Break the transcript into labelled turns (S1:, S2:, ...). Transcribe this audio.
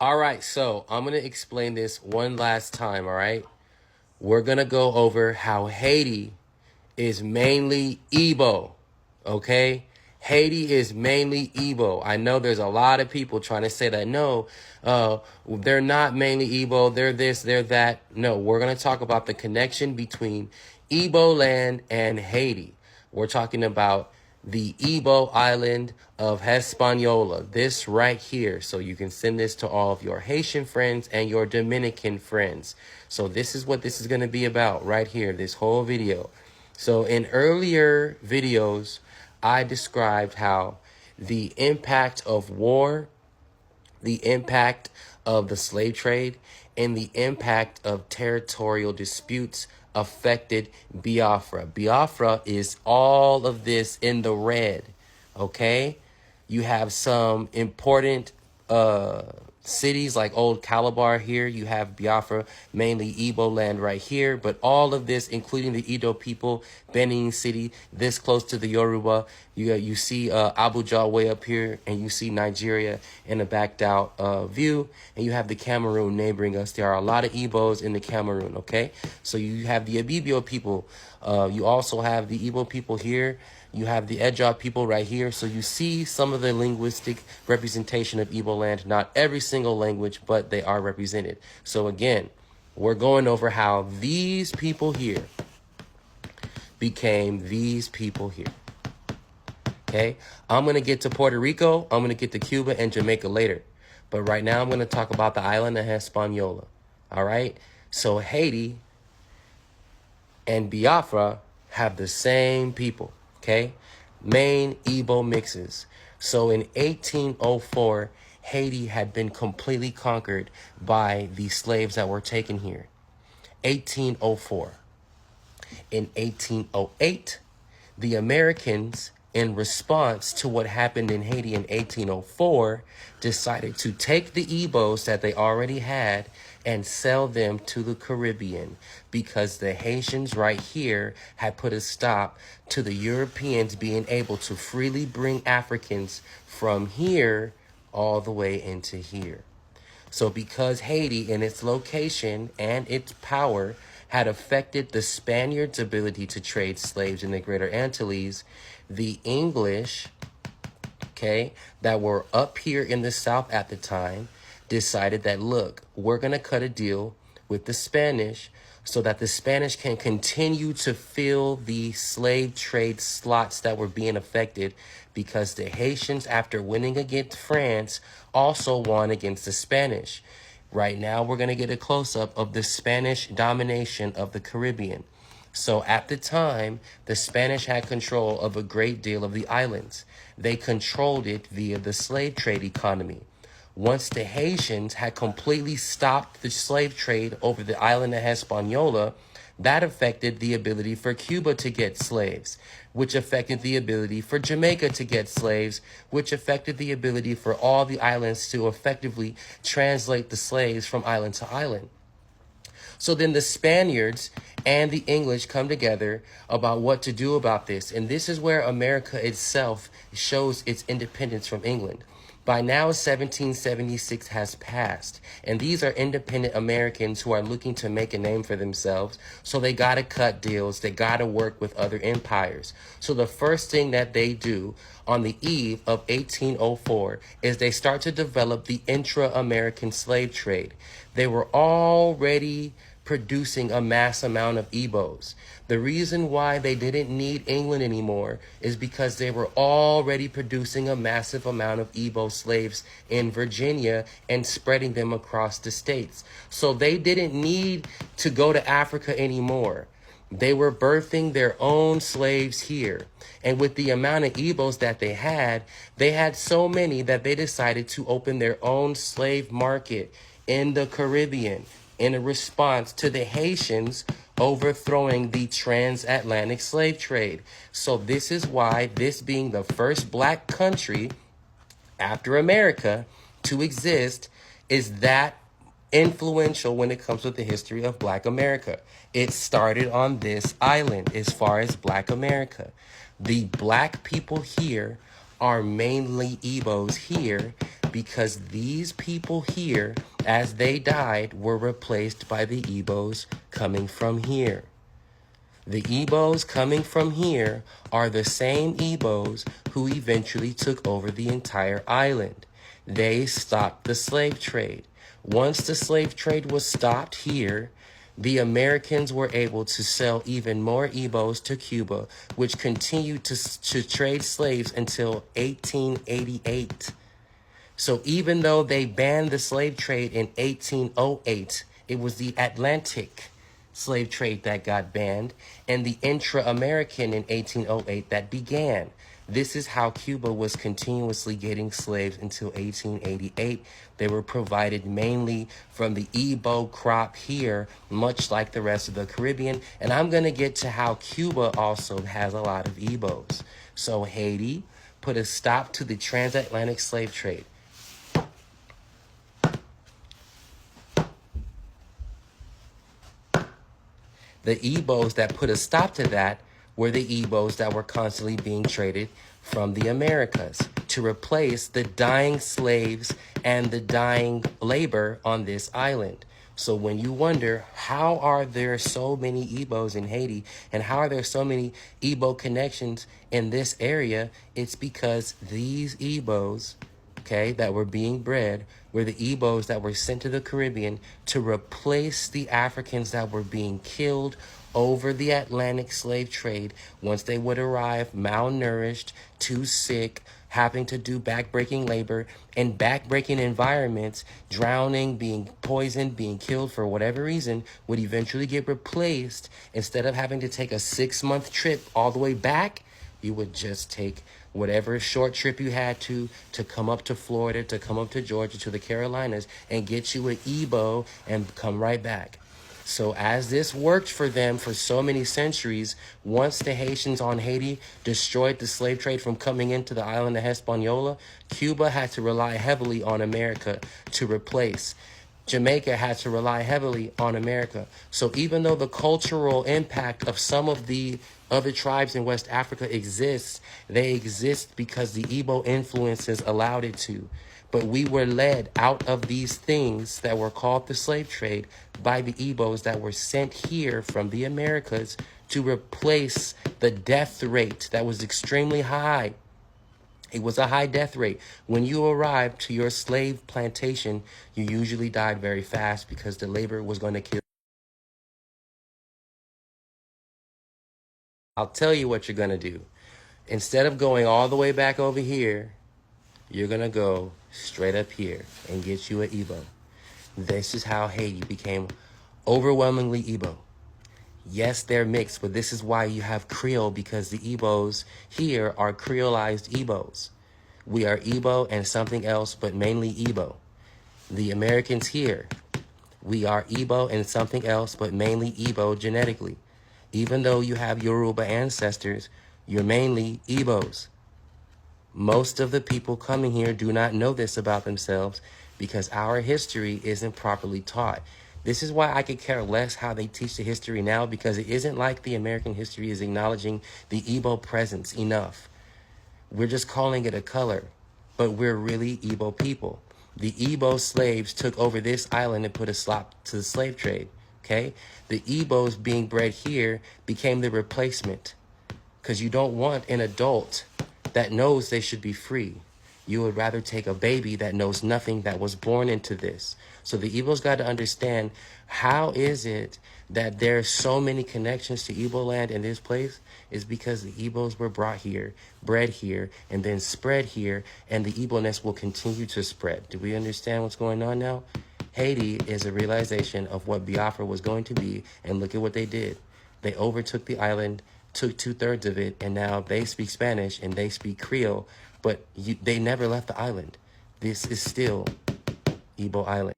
S1: All right, so I'm going to explain this one last time, all right? We're going to go over how Haiti is mainly Igbo, okay? Haiti is mainly Igbo. I know there's a lot of people trying to say that, no, they're not mainly Igbo, they're this, they're that. No, we're going to talk about the connection between Igbo land and Haiti. We're talking about the Igbo island of Hispaniola, this right here. So you can send this to all of your Haitian friends and your Dominican friends. So this is what this is going to be about right here, this whole video. So in earlier videos, I described how the impact of war, the impact of the slave trade, and the impact of territorial disputes affected Biafra. Biafra is all of this in the red, okay? You have some important cities like Old Calabar here. You have Biafra, mainly Igbo land right here. But all of this, including the Edo people, Benin City, this close to the Yoruba. You see Abuja way up here, and you see Nigeria in a backed out view. And you have the Cameroon neighboring us. There are a lot of Igbos in the Cameroon, okay? So you have the Ibibio people. You also have the Igbo people here. You have the Edja people right here. So you see some of the linguistic representation of Igbo land. Not every single language, but they are represented. So again, we're going over how these people here became these people here. Okay, I'm going to get to Puerto Rico. I'm going to get to Cuba and Jamaica later. But right now I'm going to talk about the island of Hispaniola. All right, so Haiti and Biafra have the same people. Okay, main Igbo mixes. So in 1804, Haiti had been completely conquered by the slaves that were taken here. 1804. In 1808, the Americans, in response to what happened in Haiti in 1804, decided to take the Igbos that they already had and sell them to the Caribbean, because the Haitians right here had put a stop to the Europeans being able to freely bring Africans from here all the way into here. So because Haiti in its location and its power had affected the Spaniards' ability to trade slaves in the Greater Antilles, the English, okay, that were up here in the South at the time, decided that, look, we're going to cut a deal with the Spanish so that the Spanish can continue to fill the slave trade slots that were being affected, because the Haitians, after winning against France, also won against the Spanish. Right now, we're going to get a close-up of the Spanish domination of the Caribbean. So at the time, the Spanish had control of a great deal of the islands. They controlled it via the slave trade economy. Once the Haitians had completely stopped the slave trade over the island of Hispaniola, that affected the ability for Cuba to get slaves, which affected the ability for Jamaica to get slaves, which affected the ability for all the islands to effectively translate the slaves from island to island. So then the Spaniards and the English come together about what to do about this. And this is where America itself shows its independence from England. By now, 1776 has passed, and these are independent Americans who are looking to make a name for themselves, so they got to cut deals, they got to work with other empires. So the first thing that they do on the eve of 1804 is they start to develop the intra-American slave trade. They were already producing a mass amount of Igbos. The reason why they didn't need England anymore is because they were already producing a massive amount of Igbo slaves in Virginia and spreading them across the states. So they didn't need to go to Africa anymore. They were birthing their own slaves here. And with the amount of Igbos that they had so many that they decided to open their own slave market in the Caribbean, in a response to the Haitians overthrowing the transatlantic slave trade. So this is why, this being the first black country after America to exist, is that influential when it comes with the history of Black America. It started on this island as far as Black America. The black people here are mainly Igbos here because these people here, as they died, were replaced by the Igbos coming from here. The Igbos coming from here are the same Igbos who eventually took over the entire island. They stopped the slave trade. Once the slave trade was stopped here, the Americans were able to sell even more Igbos to Cuba, which continued to trade slaves until 1888. So even though they banned the slave trade in 1808, it was the Atlantic slave trade that got banned and the intra-American in 1808 that began. This is how Cuba was continuously getting slaves until 1888. They were provided mainly from the Igbo crop here, much like the rest of the Caribbean. And I'm going to get to how Cuba also has a lot of Igbos. So Haiti put a stop to the transatlantic slave trade. The Igbos that put a stop to that were the Igbos that were constantly being traded from the Americas to replace the dying slaves and the dying labor on this island. So when you wonder, how are there so many Igbos in Haiti and how are there so many Igbo connections in this area? It's because these Igbos, okay, that were being bred were the Igbos that were sent to the Caribbean to replace the Africans that were being killed over the Atlantic slave trade once they would arrive malnourished, too sick, having to do backbreaking labor in backbreaking environments, drowning, being poisoned, being killed for whatever reason, would eventually get replaced. Instead of having to take a 6-month trip all the way back, you would just take whatever short trip you had to come up to Florida, to come up to Georgia, to the Carolinas, and get you an Igbo and come right back. So as this worked for them for so many centuries, once the Haitians on Haiti destroyed the slave trade from coming into the island of Hispaniola, Cuba had to rely heavily on America to replace. Jamaica had to rely heavily on America. So even though the cultural impact of some of the other tribes in West Africa exists, they exist because the Igbo influences allowed it to. But we were led out of these things that were called the slave trade by the Igbos that were sent here from the Americas to replace the death rate that was extremely high. It was a high death rate. When you arrived to your slave plantation, you usually died very fast because the labor was going to kill. I'll tell you what you're going to do. Instead of going all the way back over here, you're going to go straight up here and get you an Igbo. This is how Haiti became overwhelmingly Igbo. Yes, they're mixed, but this is why you have Creole, because the Igbos here are Creolized Igbos. We are Igbo and something else, but mainly Igbo. The Americans here, we are Igbo and something else, but mainly Igbo genetically. Even though you have Yoruba ancestors, you're mainly Igbos. Most of the people coming here do not know this about themselves because our history isn't properly taught. This is why I could care less how they teach the history now, because it isn't like the American history is acknowledging the Igbo presence enough. We're just calling it a color, but we're really Igbo people. The Igbo slaves took over this island and put a stop to the slave trade, okay? The Igbos being bred here became the replacement because you don't want an adult that knows they should be free. You would rather take a baby that knows nothing, that was born into this. So the Igbos got to understand, how is it that there's so many connections to Igbo land in this place? Is because the Igbos were brought here, bred here, and then spread here, and the Igbo-ness will continue to spread. Do we understand what's going on now? Haiti is a realization of what Biafra was going to be, and look at what they did. They overtook the island, took 2/3 of it, and now they speak Spanish and they speak Creole, but they never left the island. This is still Igbo Island.